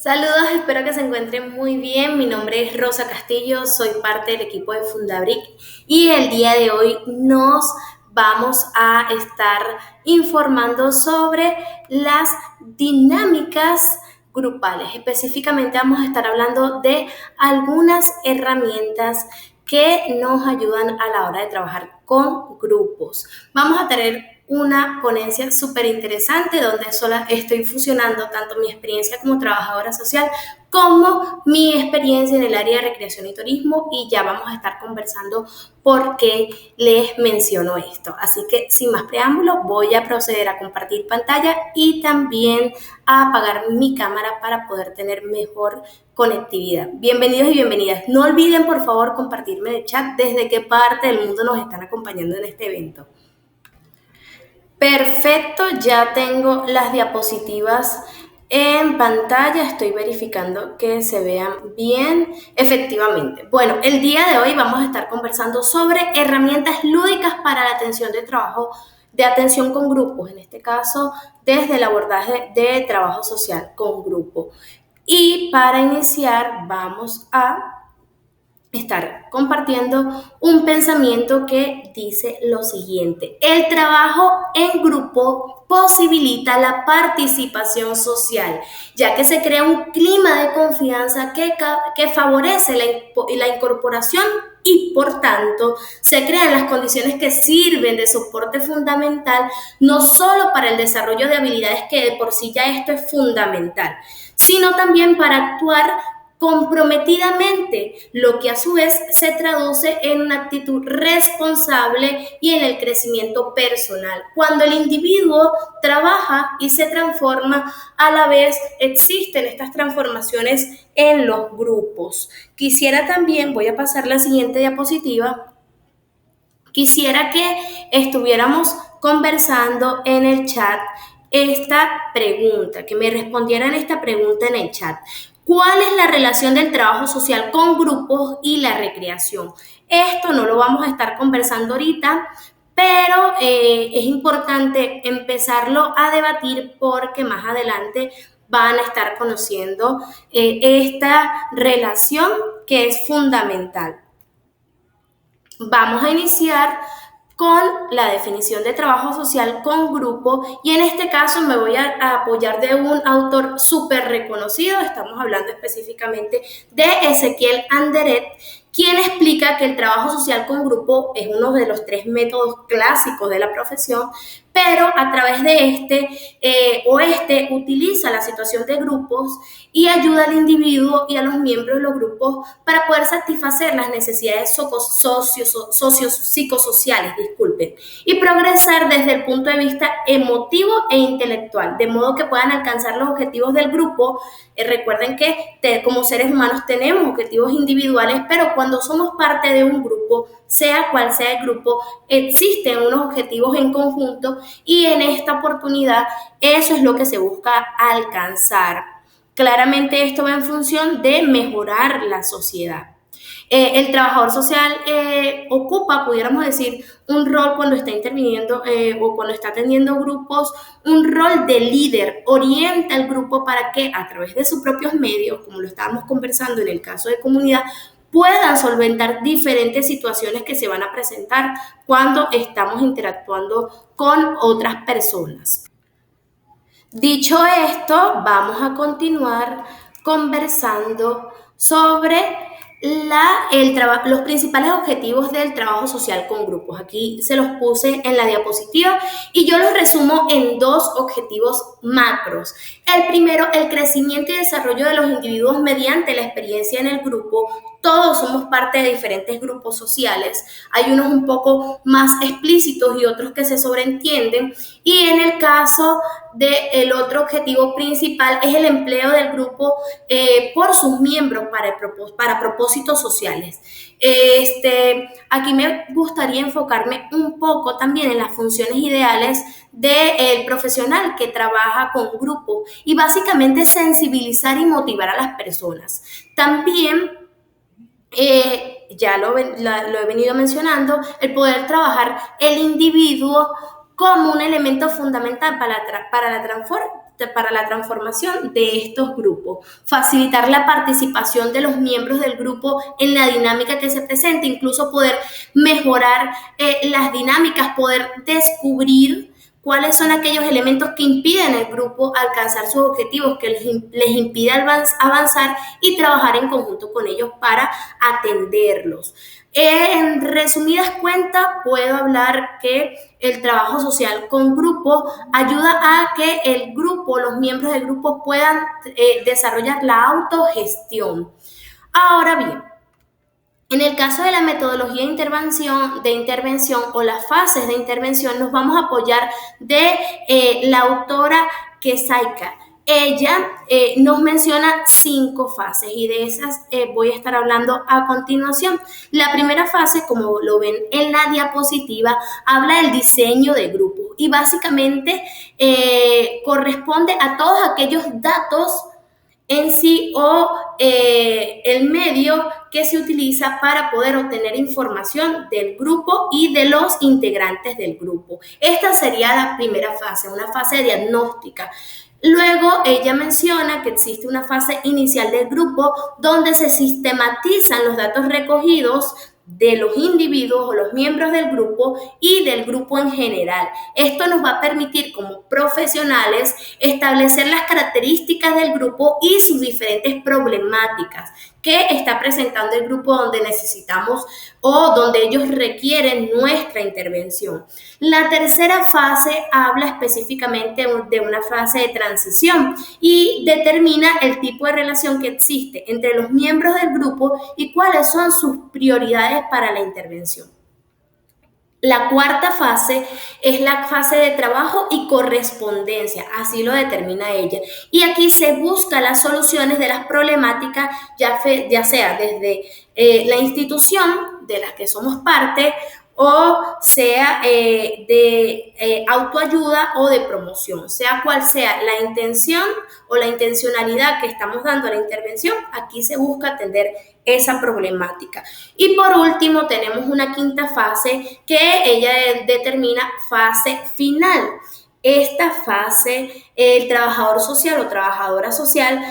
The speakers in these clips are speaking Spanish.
Saludos, espero que se encuentren muy bien. Mi nombre es Rosa Castillo, soy parte del equipo de Fundabric y el día de hoy nos vamos a estar informando sobre las dinámicas grupales. Específicamente vamos a estar hablando de algunas herramientas que nos ayudan a la hora de trabajar con grupos. Vamos a tener una ponencia súper interesante donde sola estoy fusionando tanto mi experiencia como trabajadora social como mi experiencia en el área de recreación y turismo, y ya vamos a estar conversando por qué les menciono esto. Así que sin más preámbulo voy a proceder a compartir pantalla y también a apagar mi cámara para poder tener mejor conectividad. Bienvenidos y bienvenidas. No olviden por favor compartirme en el chat desde qué parte del mundo nos están acompañando en este evento. Perfecto, ya tengo las diapositivas en pantalla, estoy verificando que se vean bien. Efectivamente. Bueno, el día de hoy vamos a estar conversando sobre herramientas lúdicas para la atención de trabajo, de atención con grupos, en este caso desde el abordaje de trabajo social con grupo. Y para iniciar vamos a estar compartiendo un pensamiento que dice lo siguiente: el trabajo en grupo posibilita la participación social, ya que se crea un clima de confianza que favorece la incorporación y por tanto se crean las condiciones que sirven de soporte fundamental no solo para el desarrollo de habilidades, que de por sí ya esto es fundamental, sino también para actuar comprometidamente, lo que a su vez se traduce en una actitud responsable y en el crecimiento personal. Cuando el individuo trabaja y se transforma, a la vez existen estas transformaciones en los grupos. Quisiera también, voy a pasar la siguiente diapositiva, quisiera que estuviéramos conversando en el chat esta pregunta, que me respondieran esta pregunta en el chat. ¿Cuál es la relación del trabajo social con grupos y la recreación? Esto no lo vamos a estar conversando ahorita, pero es importante empezarlo a debatir porque más adelante van a estar conociendo esta relación que es fundamental. Vamos a iniciar con la definición de trabajo social con grupo, y en este caso me voy a apoyar de un autor súper reconocido. Estamos hablando específicamente de Ezequiel Anderet, quien explica que el trabajo social con grupo es uno de los 3 métodos clásicos de la profesión, pero a través de este utiliza la situación de grupos y ayuda al individuo y a los miembros de los grupos para poder satisfacer las necesidades psicosociales, disculpen, y progresar desde el punto de vista emotivo e intelectual, de modo que puedan alcanzar los objetivos del grupo. Recuerden que como seres humanos tenemos objetivos individuales, pero cuando somos parte de un grupo, sea cual sea el grupo, existen unos objetivos en conjunto, y en esta oportunidad eso es lo que se busca alcanzar. Claramente esto va en función de mejorar la sociedad. El trabajador social ocupa, pudiéramos decir, un rol cuando está interviniendo o cuando está atendiendo grupos, un rol de líder. Orienta al grupo para que a través de sus propios medios, como lo estábamos conversando en el caso de comunidad, puedan solventar diferentes situaciones que se van a presentar cuando estamos interactuando con otras personas. Dicho esto, vamos a continuar conversando sobre los principales objetivos del trabajo social con grupos. Aquí se los puse en la diapositiva y yo los resumo en 2 objetivos macros. El primero, el crecimiento y desarrollo de los individuos mediante la experiencia en el grupo. Todos somos parte de diferentes grupos sociales. Hay unos un poco más explícitos y otros que se sobreentienden. Y en el caso del otro objetivo principal es el empleo del grupo por sus miembros para propósitos sociales. Aquí me gustaría enfocarme un poco también en las funciones ideales del profesional que trabaja con grupos y básicamente sensibilizar y motivar a las personas. También ya lo he venido mencionando, el poder trabajar el individuo como un elemento fundamental para la para la transformación de estos grupos, facilitar la participación de los miembros del grupo en la dinámica que se presenta, incluso poder mejorar las dinámicas, poder descubrir cuáles son aquellos elementos que impiden al grupo alcanzar sus objetivos, que les impide avanzar y trabajar en conjunto con ellos para atenderlos. En resumidas cuentas, puedo hablar que el trabajo social con grupos ayuda a que el grupo, los miembros del grupo puedan desarrollar la autogestión. Ahora bien, en el caso de la metodología de intervención o las fases de intervención, nos vamos a apoyar de la autora Kesaika. Ella nos menciona 5 fases y de esas voy a estar hablando a continuación. La primera fase, como lo ven en la diapositiva, habla del diseño de grupos y básicamente corresponde a todos aquellos datos en sí o el medio que se utiliza para poder obtener información del grupo y de los integrantes del grupo. Esta sería la primera fase, una fase diagnóstica. Luego ella menciona que existe una fase inicial del grupo donde se sistematizan los datos recogidos de los individuos o los miembros del grupo y del grupo en general. Esto nos va a permitir como profesionales establecer las características del grupo y sus diferentes problemáticas que está presentando el grupo donde necesitamos o donde ellos requieren nuestra intervención. La tercera fase habla específicamente de una fase de transición y determina el tipo de relación que existe entre los miembros del grupo y cuáles son sus prioridades para la intervención. La cuarta fase es la fase de trabajo y correspondencia, así lo determina ella. Y aquí se busca las soluciones de las problemáticas, ya sea desde la institución de la que somos parte o sea de autoayuda o de promoción. Sea cual sea la intención o la intencionalidad que estamos dando a la intervención, aquí se busca atender esa problemática. Y por último tenemos una quinta fase que ella determina fase final. Esta fase, el trabajador social o trabajadora social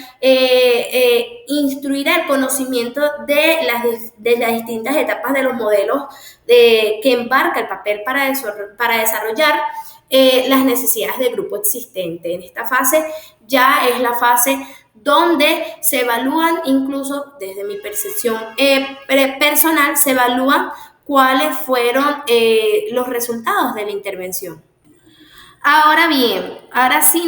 instruirá el conocimiento de las distintas etapas de los modelos que embarca el papel para desarrollar las necesidades del grupo existente. En esta fase ya es la fase donde se evalúan, incluso desde mi percepción personal, se evalúan cuáles fueron los resultados de la intervención. Ahora bien, ahora sí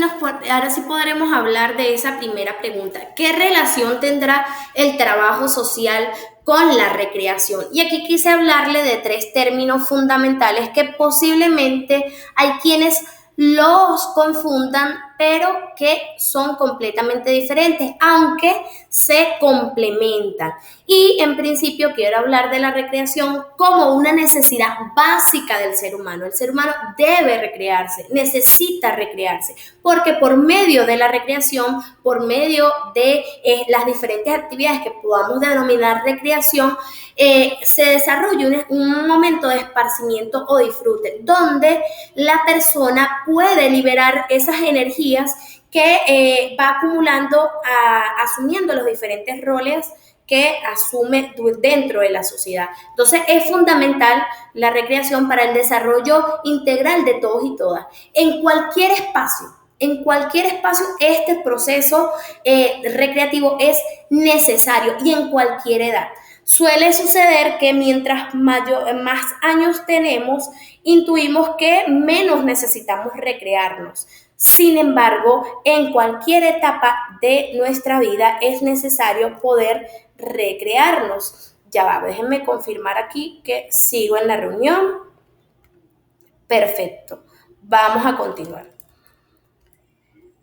podremos hablar de esa primera pregunta. ¿Qué relación tendrá el trabajo social con la recreación? Y aquí quise hablarle de 3 términos fundamentales que posiblemente hay quienes los confundan, pero que son completamente diferentes, aunque se complementan. Y en principio quiero hablar de la recreación como una necesidad básica del ser humano. El ser humano debe recrearse, necesita recrearse, porque por medio de la recreación, por medio de las diferentes actividades que podamos denominar recreación, se desarrolla un momento de esparcimiento o disfrute, donde la persona puede liberar esas energías que va acumulando, asumiendo los diferentes roles que asume dentro de la sociedad. Entonces es fundamental la recreación para el desarrollo integral de todos y todas. En cualquier espacio, este proceso recreativo es necesario y en cualquier edad. Suele suceder que mientras más años tenemos, intuimos que menos necesitamos recrearnos. Sin embargo, en cualquier etapa de nuestra vida es necesario poder recrearnos. Ya va, déjenme confirmar aquí que sigo en la reunión. Perfecto. Vamos a continuar.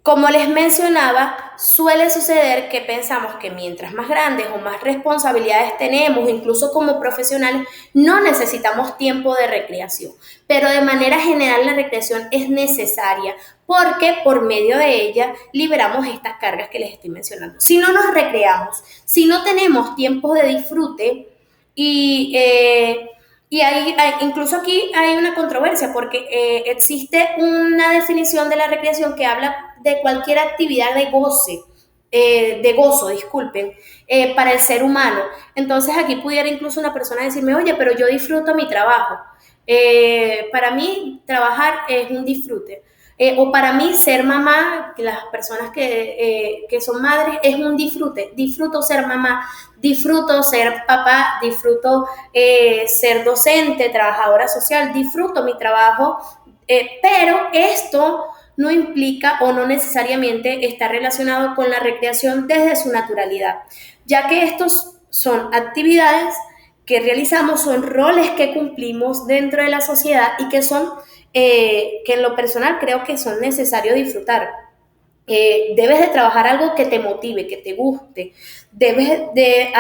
Como les mencionaba, suele suceder que pensamos que mientras más grandes o más responsabilidades tenemos, incluso como profesionales, no necesitamos tiempo de recreación. Pero de manera general la recreación es necesaria porque por medio de ella liberamos estas cargas que les estoy mencionando. Si no nos recreamos, si no tenemos tiempos de disfrute incluso aquí hay una controversia porque existe una definición de la recreación que habla de cualquier actividad de gozo, disculpen, para el ser humano. Entonces aquí pudiera incluso una persona decirme, oye, pero yo disfruto mi trabajo. Para mí trabajar es un disfrute. O para mí ser mamá, las personas que son madres, es un disfrute. Disfruto ser mamá, disfruto ser papá, disfruto ser docente, trabajadora social, disfruto mi trabajo, pero esto no implica o no necesariamente está relacionado con la recreación desde su naturalidad, ya que estos son actividades que realizamos, son roles que cumplimos dentro de la sociedad y que en lo personal creo que son necesarios disfrutar. Debes de trabajar algo que te motive, que te guste. Debes de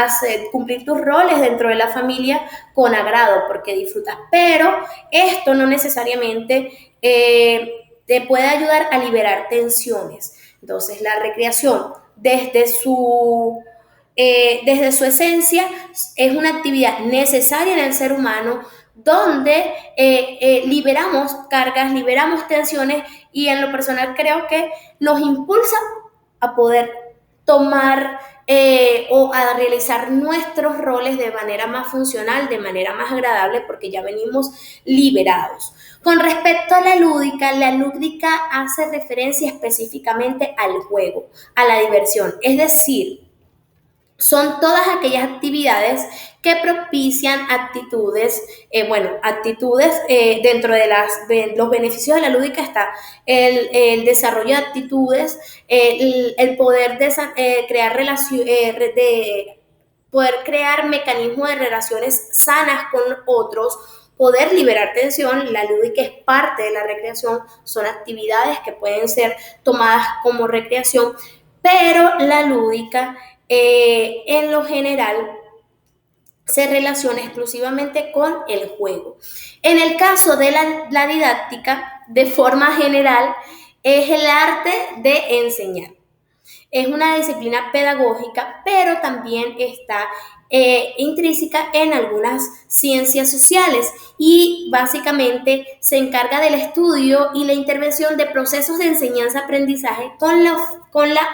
cumplir tus roles dentro de la familia con agrado, porque disfrutas. Pero esto no necesariamente te puede ayudar a liberar tensiones. Entonces, la recreación desde su esencia es una actividad necesaria en el ser humano donde liberamos cargas, liberamos tensiones y en lo personal creo que nos impulsa a poder tomar o a realizar nuestros roles de manera más funcional, de manera más agradable, porque ya venimos liberados. Con respecto a la lúdica hace referencia específicamente al juego, a la diversión, es decir, son todas aquellas actividades que propician actitudes dentro de los beneficios de la lúdica está el desarrollo de actitudes, el poder crear poder crear mecanismos de relaciones sanas con otros, poder liberar tensión. La lúdica es parte de la recreación, son actividades que pueden ser tomadas como recreación, pero la lúdica en lo general se relaciona exclusivamente con el juego. En el caso de la didáctica, de forma general, es el arte de enseñar. Es una disciplina pedagógica, pero también está intrínseca en algunas ciencias sociales y básicamente se encarga del estudio y la intervención de procesos de enseñanza-aprendizaje con la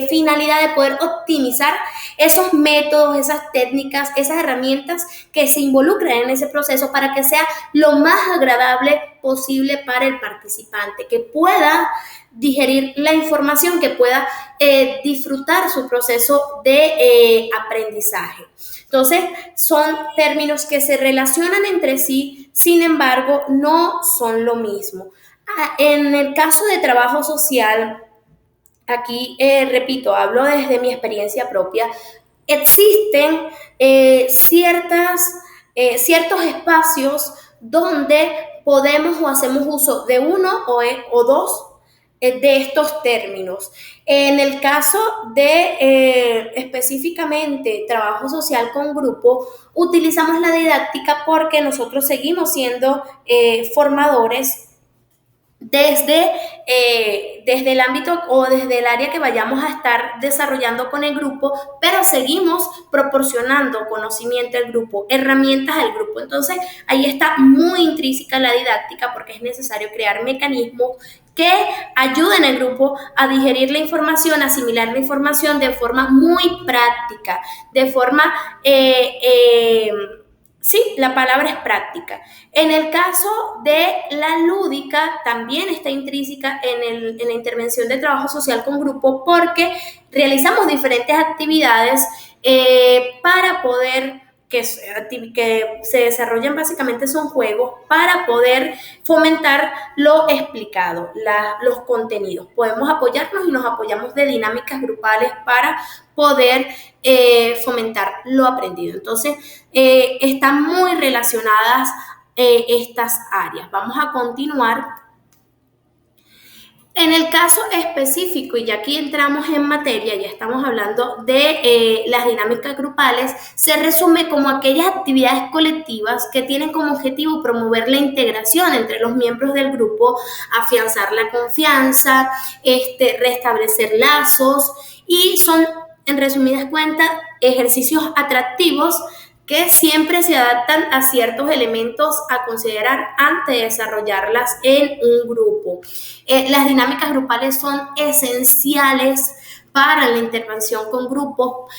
finalidad de poder optimizar esos métodos, esas técnicas, esas herramientas que se involucran en ese proceso para que sea lo más agradable posible para el participante, que pueda digerir la información, que pueda disfrutar su proceso de aprendizaje. Entonces, son términos que se relacionan entre sí, sin embargo, no son lo mismo. En el caso de trabajo social, aquí repito, hablo desde mi experiencia propia, existen ciertos espacios donde podemos o hacemos uso de uno o dos de estos términos. En el caso de específicamente trabajo social con grupo, utilizamos la didáctica porque nosotros seguimos siendo formadores desde el ámbito o desde el área que vayamos a estar desarrollando con el grupo, pero seguimos proporcionando conocimiento al grupo, herramientas al grupo. Entonces, ahí está muy intrínseca la didáctica porque es necesario crear mecanismos que ayuden al grupo a digerir la información, a asimilar la información de forma muy práctica, de forma sí, la palabra es práctica. En el caso de la lúdica, también está intrínseca en la intervención de trabajo social con grupo porque realizamos diferentes actividades para poder que se desarrollan básicamente son juegos para poder fomentar lo explicado, los contenidos. Podemos apoyarnos y nos apoyamos de dinámicas grupales para poder fomentar lo aprendido. Entonces, están muy relacionadas estas áreas. Vamos a continuar. En el caso específico, y ya aquí entramos en materia, ya estamos hablando de las dinámicas grupales, se resume como aquellas actividades colectivas que tienen como objetivo promover la integración entre los miembros del grupo, afianzar la confianza, restablecer lazos y son, en resumidas cuentas, ejercicios atractivos que siempre se adaptan a ciertos elementos a considerar antes de desarrollarlas en un grupo. Las dinámicas grupales son esenciales para la intervención con grupos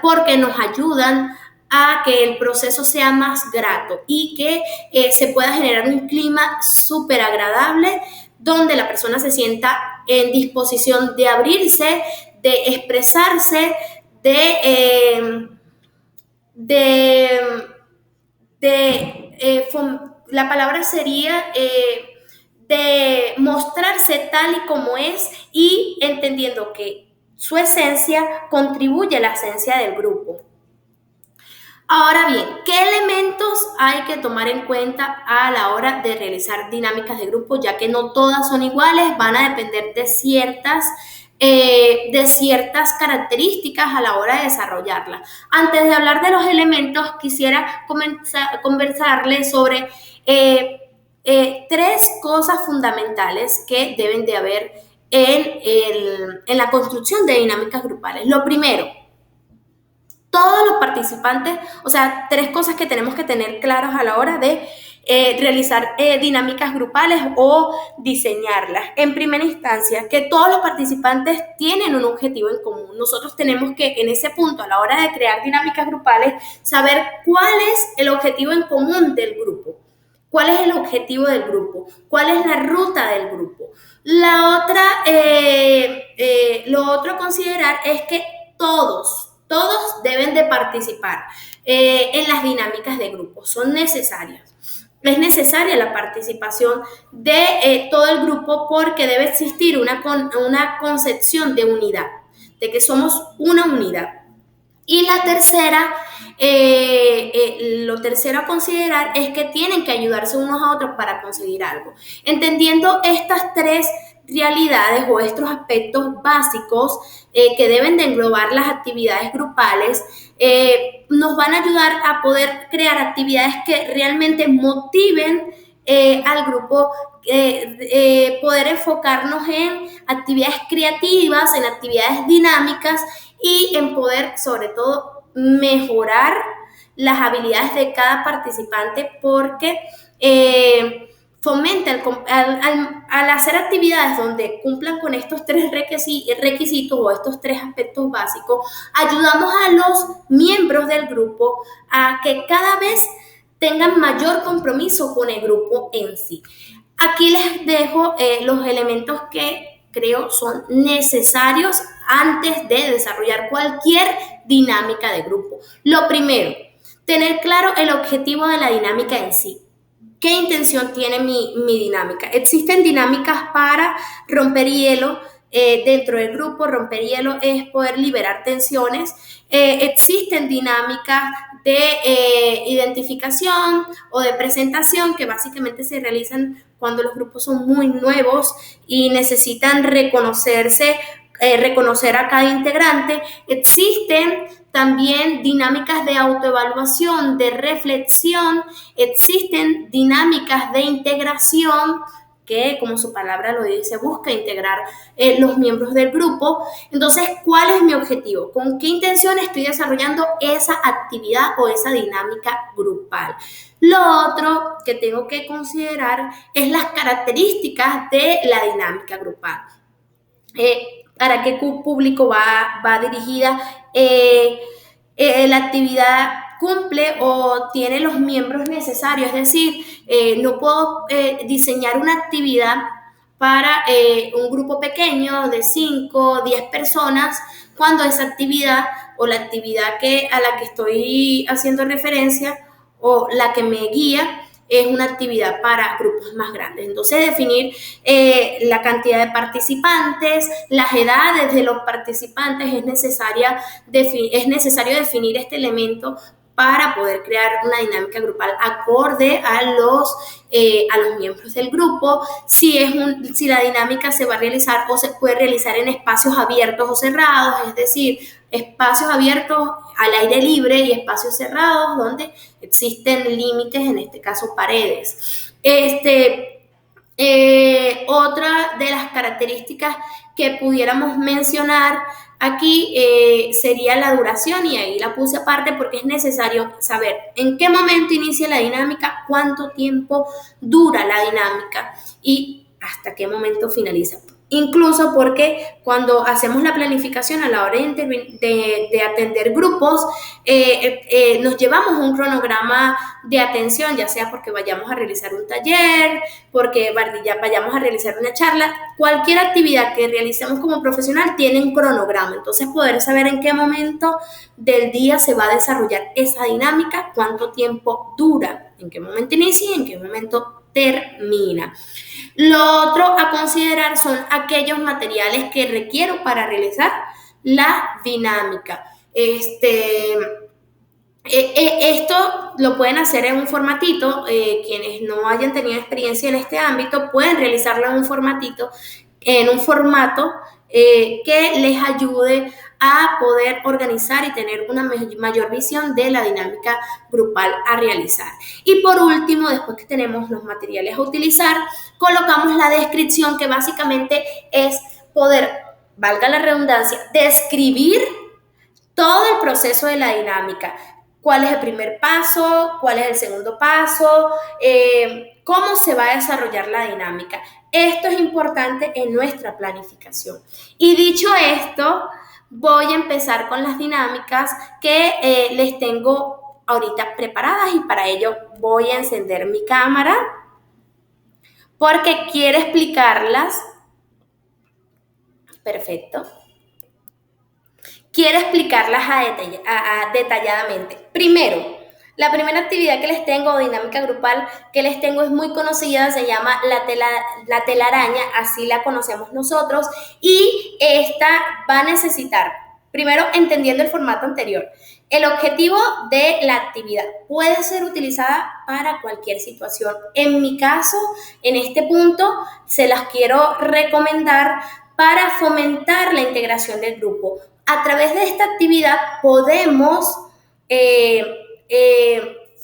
porque nos ayudan a que el proceso sea más grato y que se pueda generar un clima súper agradable donde la persona se sienta en disposición de abrirse, de expresarse, de, la palabra sería de mostrarse tal y como es y entendiendo que su esencia contribuye a la esencia del grupo. Ahora bien, ¿qué elementos hay que tomar en cuenta a la hora de realizar dinámicas de grupo? Ya que no todas son iguales, van a depender de ciertas características a la hora de desarrollarlas. Antes de hablar de los elementos, quisiera conversarles sobre tres cosas fundamentales que deben de haber en la construcción de dinámicas grupales. Lo primero, todos los participantes, o sea, tres cosas que tenemos que tener claras a la hora de realizar dinámicas grupales o diseñarlas. En primera instancia, que todos los participantes tienen un objetivo en común. Nosotros tenemos que, en ese punto, a la hora de crear dinámicas grupales, saber cuál es el objetivo en común del grupo. ¿Cuál es el objetivo del grupo? ¿Cuál es la ruta del grupo? Lo otro a considerar es que todos deben de participar en las dinámicas de grupo, son necesarias. Es necesaria la participación de todo el grupo porque debe existir una concepción de unidad, de que somos una unidad. Y lo tercero a considerar es que tienen que ayudarse unos a otros para conseguir algo. Entendiendo estas tres realidades o estos aspectos básicos que deben de englobar las actividades grupales, nos van a ayudar a poder crear actividades que realmente motiven al grupo, poder enfocarnos en actividades creativas, en actividades dinámicas y en poder, sobre todo, mejorar las habilidades de cada participante porque fomenta al hacer actividades donde cumplan con estos tres requisitos o estos tres aspectos básicos, ayudamos a los miembros del grupo a que cada vez tengan mayor compromiso con el grupo en sí. Aquí les dejo los elementos que creo son necesarios antes de desarrollar cualquier dinámica de grupo. Lo primero, tener claro el objetivo de la dinámica en sí. ¿Qué intención tiene mi dinámica? Existen dinámicas para romper hielo dentro del grupo. Romper hielo es poder liberar tensiones. Existen dinámicas de identificación o de presentación que básicamente se realizan cuando los grupos son muy nuevos y necesitan reconocer a cada integrante. Existen también dinámicas de autoevaluación, de reflexión, existen dinámicas de integración que, como su palabra lo dice, busca integrar los miembros del grupo. Entonces, ¿cuál es mi objetivo? ¿Con qué intención estoy desarrollando esa actividad o esa dinámica grupal? Lo otro que tengo que considerar es las características de la dinámica grupal. ¿Para qué público va dirigida? La actividad cumple o tiene los miembros necesarios, es decir, no puedo diseñar una actividad para un grupo pequeño de 5 o 10 personas cuando esa actividad o la actividad a la que estoy haciendo referencia o la que me guía es una actividad para grupos más grandes. Entonces, definir la cantidad de participantes, las edades de los participantes, es necesario definir este elemento para poder crear una dinámica grupal acorde a los miembros del grupo. Si la dinámica se va a realizar o se puede realizar en espacios abiertos o cerrados, es decir, espacios abiertos al aire libre y espacios cerrados donde existen límites, en este caso paredes. Otra de las características que pudiéramos mencionar Aquí sería la duración y ahí la puse aparte porque es necesario saber en qué momento inicia la dinámica, cuánto tiempo dura la dinámica y hasta qué momento finaliza. Incluso porque cuando hacemos la planificación a la hora de atender grupos, nos llevamos un cronograma de atención, ya sea porque vayamos a realizar un taller, porque vayamos a realizar una charla, cualquier actividad que realicemos como profesional tiene un cronograma. Entonces, poder saber en qué momento del día se va a desarrollar esa dinámica, cuánto tiempo dura, en qué momento inicia y en qué momento termina. Lo otro a considerar son aquellos materiales que requiero para realizar la dinámica. Esto lo pueden hacer en un formatito, quienes no hayan tenido experiencia en este ámbito pueden realizarlo en un formato que les ayude a poder organizar y tener una mayor visión de la dinámica grupal a realizar. Y por último, después que tenemos los materiales a utilizar, colocamos la descripción, que básicamente es poder, valga la redundancia, describir todo el proceso de la dinámica. ¿Cuál es el primer paso? ¿Cuál es el segundo paso? ¿Cómo se va a desarrollar la dinámica? Esto es importante en nuestra planificación. Y dicho esto, voy a empezar con las dinámicas que les tengo ahorita preparadas y para ello voy a encender mi cámara porque quiero explicarlas. Perfecto. Quiero explicarlas detalladamente. Primero, la primera actividad que les tengo, o dinámica grupal que les tengo, es muy conocida, se llama la telaraña, así la conocemos nosotros, y esta va a necesitar, primero entendiendo el formato anterior, el objetivo de la actividad puede ser utilizada para cualquier situación. En mi caso, en este punto, se las quiero recomendar para fomentar la integración del grupo. A través de esta actividad podemos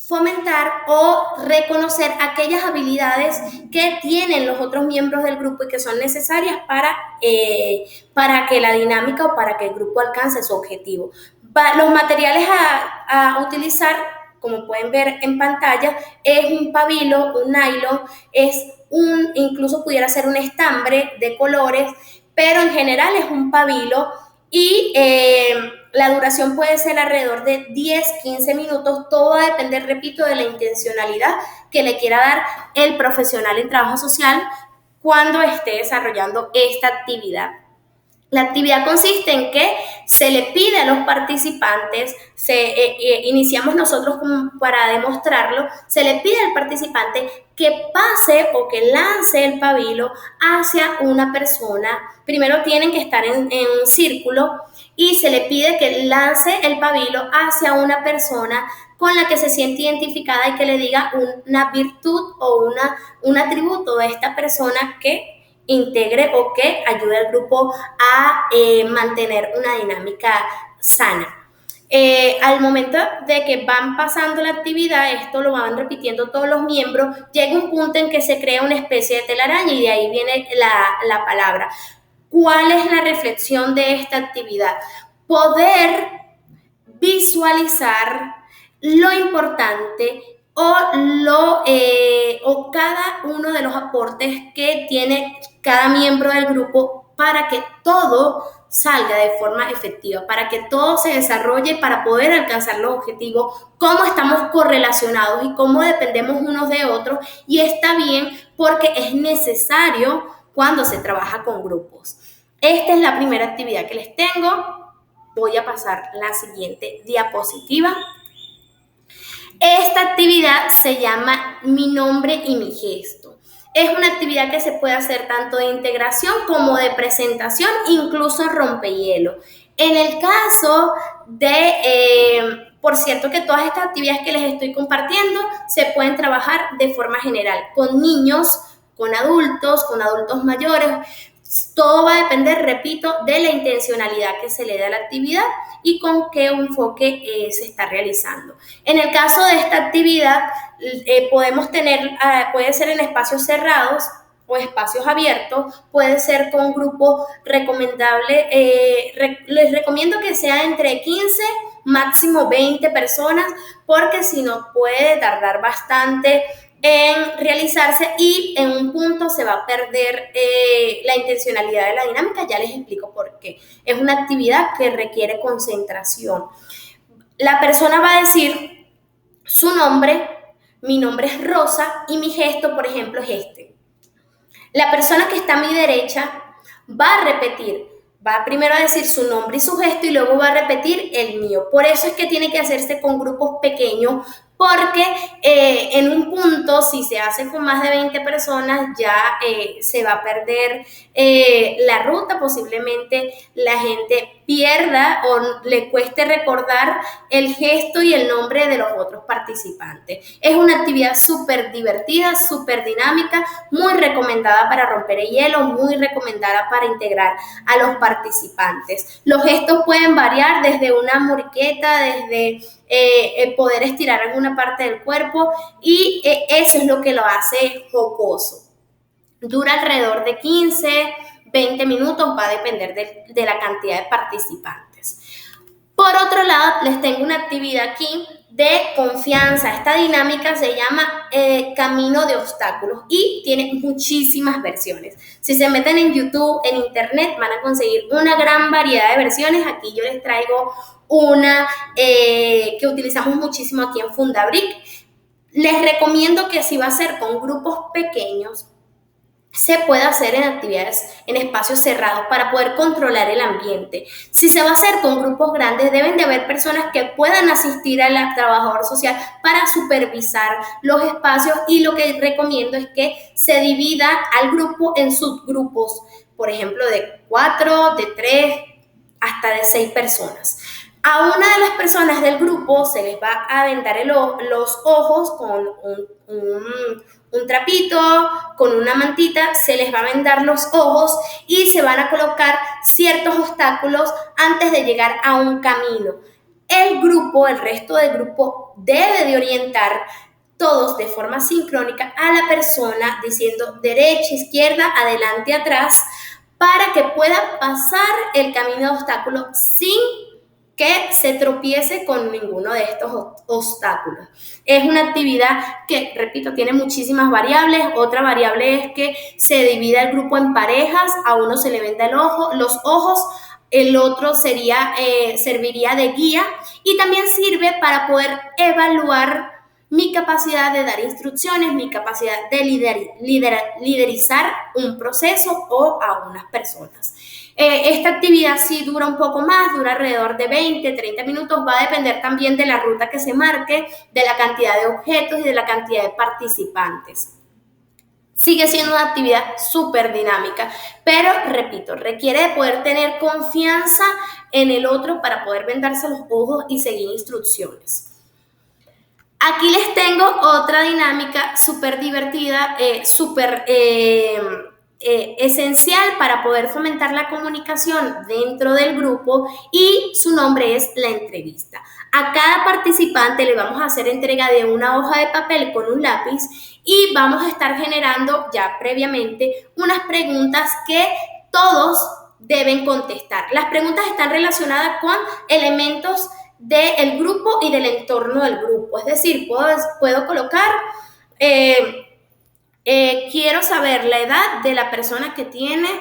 fomentar o reconocer aquellas habilidades que tienen los otros miembros del grupo y que son necesarias para que la dinámica o para que el grupo alcance su objetivo. Los materiales a utilizar, como pueden ver en pantalla, es un pabilo, un nylon, incluso pudiera ser un estambre de colores, pero en general es un pabilo y la duración puede ser alrededor de 10-15 minutos. Todo va a depender, repito, de la intencionalidad que le quiera dar el profesional en trabajo social cuando esté desarrollando esta actividad. La actividad consiste en que se le pide a los participantes, iniciamos nosotros para demostrarlo, se le pide al participante que pase o que lance el pabilo hacia una persona. Primero tienen que estar en un círculo y se le pide que lance el pabilo hacia una persona con la que se siente identificada y que le diga una virtud o un atributo de esta persona que integre o que ayude al grupo a mantener una dinámica sana. Al momento de que van pasando la actividad, esto lo van repitiendo todos los miembros, llega un punto en que se crea una especie de telaraña y de ahí viene la palabra. ¿Cuál es la reflexión de esta actividad? Poder visualizar lo importante o cada uno de los aportes que tiene cada miembro del grupo para que todo salga de forma efectiva, para que todo se desarrolle para poder alcanzar los objetivos, cómo estamos correlacionados y cómo dependemos unos de otros, y está bien porque es necesario cuando se trabaja con grupos. Esta es la primera actividad que les tengo. Voy a pasar la siguiente diapositiva. Esta actividad se llama Mi nombre y mi gesto. Es una actividad que se puede hacer tanto de integración como de presentación, incluso rompehielo. En el caso de, por cierto que todas estas actividades que les estoy compartiendo se pueden trabajar de forma general, con niños, con adultos mayores. Todo va a depender, repito, de la intencionalidad que se le da a la actividad y con qué enfoque se está realizando. En el caso de esta actividad, podemos tener, puede ser en espacios cerrados, o espacios abiertos, puede ser con grupos recomendables. Les recomiendo que sea entre 15, máximo 20 personas, porque si no puede tardar bastante en realizarse y en un punto se va a perder la intencionalidad de la dinámica. Ya les explico por qué. Es una actividad que requiere concentración. La persona va a decir su nombre, mi nombre es Rosa y mi gesto, por ejemplo, es este. La persona que está a mi derecha va a repetir, va primero a decir su nombre y su gesto y luego va a repetir el mío. Por eso es que tiene que hacerse con grupos pequeños, porque en un punto, si se hace con más de 20 personas, ya se va a perder la ruta, posiblemente la gente pierda o le cueste recordar el gesto y el nombre de los otros participantes. Es una actividad súper divertida, súper dinámica, muy recomendada para romper el hielo, muy recomendada para integrar a los participantes. Los gestos pueden variar desde una moriqueta, desde poder estirar alguna parte del cuerpo, y eso es lo que lo hace jocoso. Dura alrededor de 15, 20 minutos, va a depender de la cantidad de participantes. Por otro lado, les tengo una actividad aquí de confianza. Esta dinámica se llama Camino de Obstáculos y tiene muchísimas versiones. Si se meten en YouTube, en Internet, van a conseguir una gran variedad de versiones. Aquí yo les traigo una que utilizamos muchísimo aquí en Fundabric. Les recomiendo que si va a ser con grupos pequeños, se puede hacer en actividades en espacios cerrados para poder controlar el ambiente. Si se va a hacer con grupos grandes, deben de haber personas que puedan asistir al trabajador social para supervisar los espacios, y lo que recomiendo es que se divida al grupo en subgrupos, por ejemplo, de 4, de 3, hasta de 6 personas. A una de las personas del grupo se les va a vendar los ojos con un trapito, con una mantita, se les va a vendar los ojos y se van a colocar ciertos obstáculos antes de llegar a un camino. El resto del grupo debe de orientar todos de forma sincrónica a la persona diciendo derecha, izquierda, adelante, atrás, para que pueda pasar el camino de obstáculos sin que se tropiece con ninguno de estos obstáculos. Es una actividad que, repito, tiene muchísimas variables. Otra variable es que se divida el grupo en parejas, a uno se le venda los ojos, el otro serviría de guía, y también sirve para poder evaluar mi capacidad de dar instrucciones, mi capacidad de liderizar un proceso o a unas personas. Esta actividad sí dura un poco más, dura alrededor de 20, 30 minutos, va a depender también de la ruta que se marque, de la cantidad de objetos y de la cantidad de participantes. Sigue siendo una actividad súper dinámica, pero repito, requiere de poder tener confianza en el otro para poder vendarse los ojos y seguir instrucciones. Aquí les tengo otra dinámica súper divertida, súper esencial para poder fomentar la comunicación dentro del grupo, y su nombre es la entrevista. A cada participante le vamos a hacer entrega de una hoja de papel con un lápiz y vamos a estar generando ya previamente unas preguntas que todos deben contestar. Las preguntas están relacionadas con elementos del grupo y del entorno del grupo. Es decir, puedo colocar, quiero saber la edad de la persona que tiene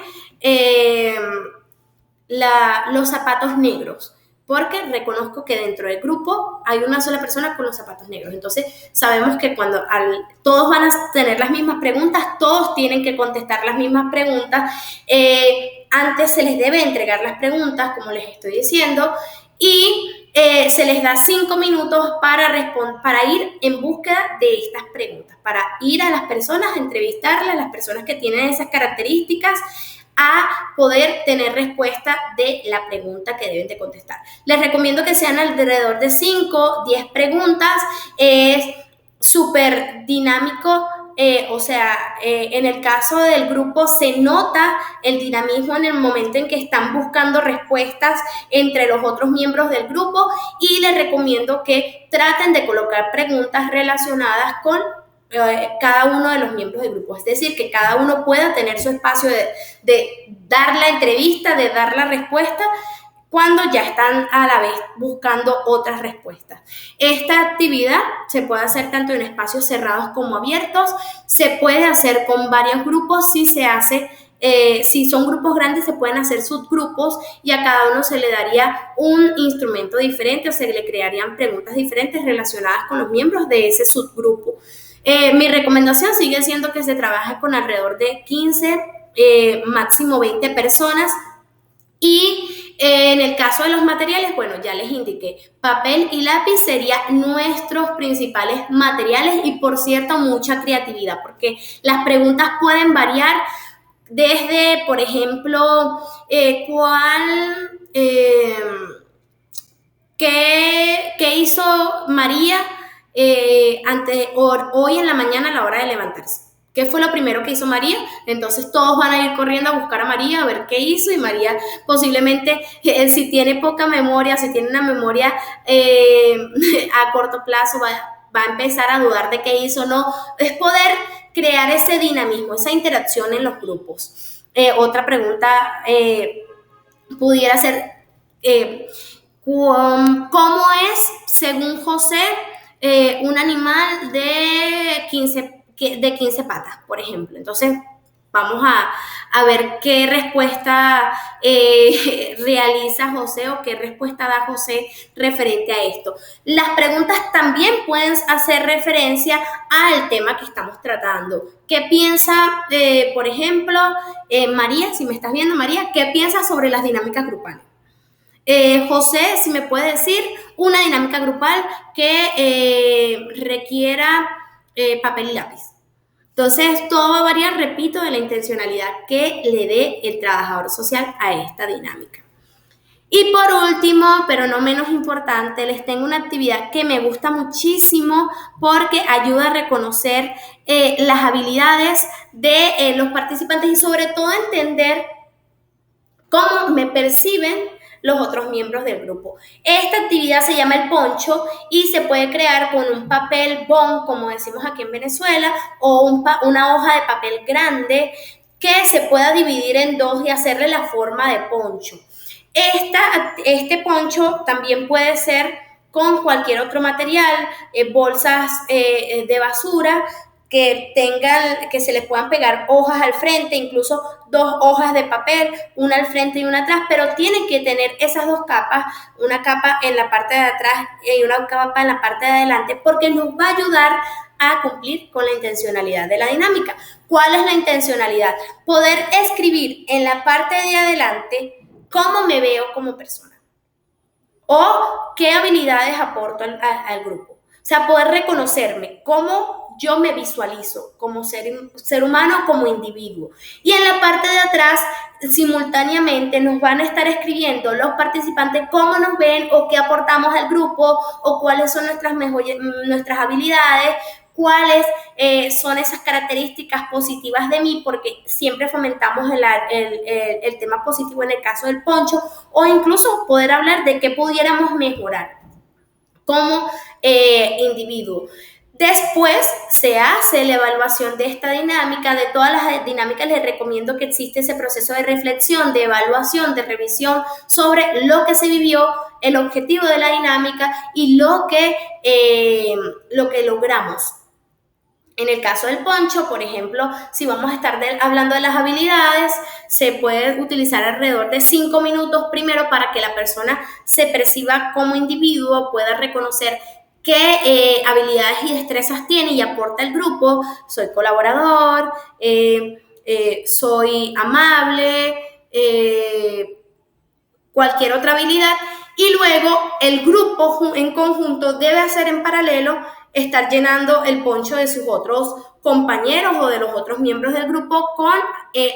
los zapatos negros, porque reconozco que dentro del grupo hay una sola persona con los zapatos negros. Entonces sabemos que cuando todos van a tener las mismas preguntas, todos tienen que contestar las mismas preguntas. Antes se les debe entregar las preguntas, como les estoy diciendo, y se les da 5 minutos para ir en búsqueda de estas preguntas, para ir a las personas, a entrevistarlas, a las personas que tienen esas características, a poder tener respuesta de la pregunta que deben de contestar. Les recomiendo que sean alrededor de 5, 10 preguntas. Es súper dinámico. En el caso del grupo se nota el dinamismo en el momento en que están buscando respuestas entre los otros miembros del grupo, y les recomiendo que traten de colocar preguntas relacionadas con cada uno de los miembros del grupo. Es decir, que cada uno pueda tener su espacio de dar la entrevista, de dar la respuesta, cuando ya están a la vez buscando otras respuestas. Esta actividad se puede hacer tanto en espacios cerrados como abiertos, se puede hacer con varios grupos, si son grupos grandes se pueden hacer subgrupos y a cada uno se le daría un instrumento diferente o se le crearían preguntas diferentes relacionadas con los miembros de ese subgrupo. Mi recomendación sigue siendo que se trabaje con alrededor de 15, máximo 20 personas. Y en el caso de los materiales, bueno, ya les indiqué, papel y lápiz serían nuestros principales materiales y, por cierto, mucha creatividad, porque las preguntas pueden variar desde, por ejemplo, ¿qué hizo María hoy en la mañana a la hora de levantarse? ¿Qué fue lo primero que hizo María? Entonces todos van a ir corriendo a buscar a María, a ver qué hizo, y María posiblemente, si tiene poca memoria, si tiene una memoria a corto plazo, va a empezar a dudar de qué hizo. No, es poder crear ese dinamismo, esa interacción en los grupos. Otra pregunta pudiera ser, ¿cómo es, según José, un animal de 15 patas, por ejemplo? Entonces, vamos a ver qué respuesta realiza José o qué respuesta da José referente a esto. Las preguntas también pueden hacer referencia al tema que estamos tratando. ¿Qué piensa, por ejemplo, María, si me estás viendo, María, qué piensas sobre las dinámicas grupales? José, si me puede decir una dinámica grupal que requiera papel y lápiz. Entonces, todo va a variar, repito, de la intencionalidad que le dé el trabajador social a esta dinámica. Y por último, pero no menos importante, les tengo una actividad que me gusta muchísimo porque ayuda a reconocer las habilidades de los participantes y sobre todo a entender cómo me perciben los otros miembros del grupo. Esta actividad se llama el poncho y se puede crear con un papel bond, como decimos aquí en Venezuela, o una hoja de papel grande que se pueda dividir en dos y hacerle la forma de poncho. Este poncho también puede ser con cualquier otro material, bolsas de basura, que se les puedan pegar hojas al frente, incluso 2 hojas de papel, una al frente y una atrás, pero tienen que tener esas 2 capas, una capa en la parte de atrás y una capa en la parte de adelante, porque nos va a ayudar a cumplir con la intencionalidad de la dinámica. ¿Cuál es la intencionalidad? Poder escribir en la parte de adelante cómo me veo como persona o qué habilidades aporto al grupo. O sea, poder reconocerme, cómo yo me visualizo como ser humano, como individuo. Y en la parte de atrás, simultáneamente, nos van a estar escribiendo los participantes cómo nos ven o qué aportamos al grupo o cuáles son nuestras habilidades, cuáles son esas características positivas de mí, porque siempre fomentamos el tema positivo en el caso del poncho, o incluso poder hablar de qué pudiéramos mejorar como individuo. Después se hace la evaluación de esta dinámica. De todas las dinámicas les recomiendo que existe ese proceso de reflexión, de evaluación, de revisión sobre lo que se vivió, el objetivo de la dinámica y lo que logramos. En el caso del poncho, por ejemplo, si vamos a estar hablando de las habilidades, se puede utilizar alrededor de 5 minutos primero para que la persona se perciba como individuo, pueda reconocer qué habilidades y destrezas tiene y aporta el grupo. Soy colaborador, soy amable, cualquier otra habilidad. Y luego el grupo en conjunto debe hacer en paralelo estar llenando el poncho de sus otros compañeros o de los otros miembros del grupo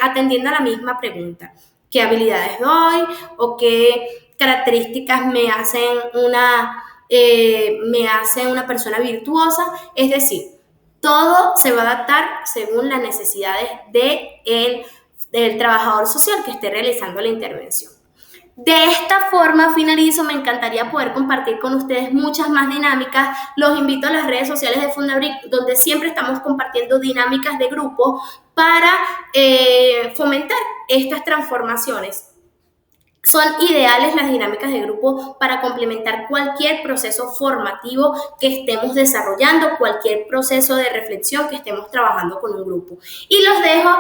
atendiendo a la misma pregunta. ¿Qué habilidades doy o qué características me hacen una persona virtuosa? Es decir, todo se va a adaptar según las necesidades del trabajador social que esté realizando la intervención. De esta forma finalizo, me encantaría poder compartir con ustedes muchas más dinámicas. Los invito a las redes sociales de Fundabric, donde siempre estamos compartiendo dinámicas de grupo para fomentar estas transformaciones. Son ideales las dinámicas de grupo para complementar cualquier proceso formativo que estemos desarrollando, cualquier proceso de reflexión que estemos trabajando con un grupo. Y los dejo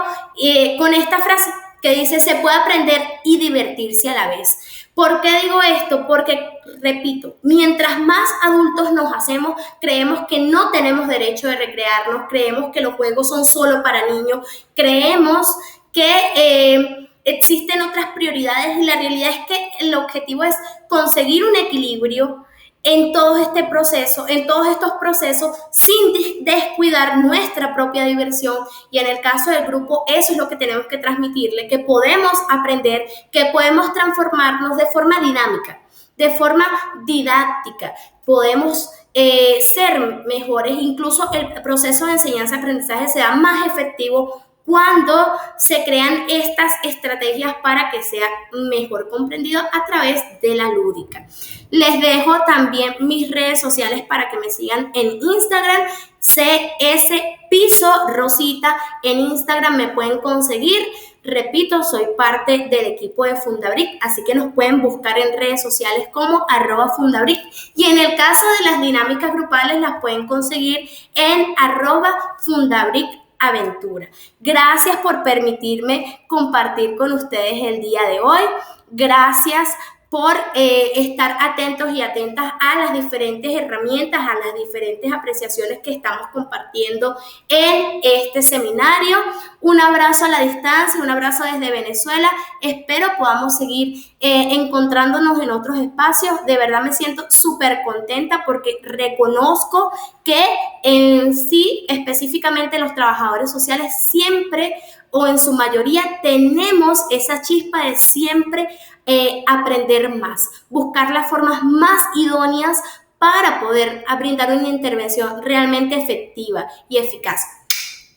con esta frase que dice: se puede aprender y divertirse a la vez. ¿Por qué digo esto? Porque, repito, mientras más adultos nos hacemos, creemos que no tenemos derecho de recrearnos, creemos que los juegos son solo para niños, creemos que existen otras prioridades, y la realidad es que el objetivo es conseguir un equilibrio en todo este proceso, en todos estos procesos, sin descuidar nuestra propia diversión. Y en el caso del grupo, eso es lo que tenemos que transmitirle, que podemos aprender, que podemos transformarnos de forma dinámica, de forma didáctica, podemos ser mejores, incluso el proceso de enseñanza-aprendizaje sea más efectivo cuando se crean estas estrategias para que sea mejor comprendido a través de la lúdica. Les dejo también mis redes sociales para que me sigan en Instagram, CS Piso Rosita. En Instagram me pueden conseguir. Repito, soy parte del equipo de Fundabric, así que nos pueden buscar en redes sociales como @Fundabric. Y en el caso de las dinámicas grupales, las pueden conseguir en @Fundabric Aventura. Gracias por permitirme compartir con ustedes el día de hoy. Gracias por estar atentos y atentas a las diferentes herramientas, a las diferentes apreciaciones que estamos compartiendo en este seminario. Un abrazo a la distancia, un abrazo desde Venezuela. Espero podamos seguir encontrándonos en otros espacios. De verdad me siento súper contenta porque reconozco que en sí, específicamente los trabajadores sociales, siempre o en su mayoría tenemos esa chispa de siempre aprender más, buscar las formas más idóneas para poder brindar una intervención realmente efectiva y eficaz.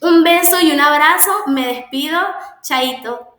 Un beso y un abrazo, me despido, chaito.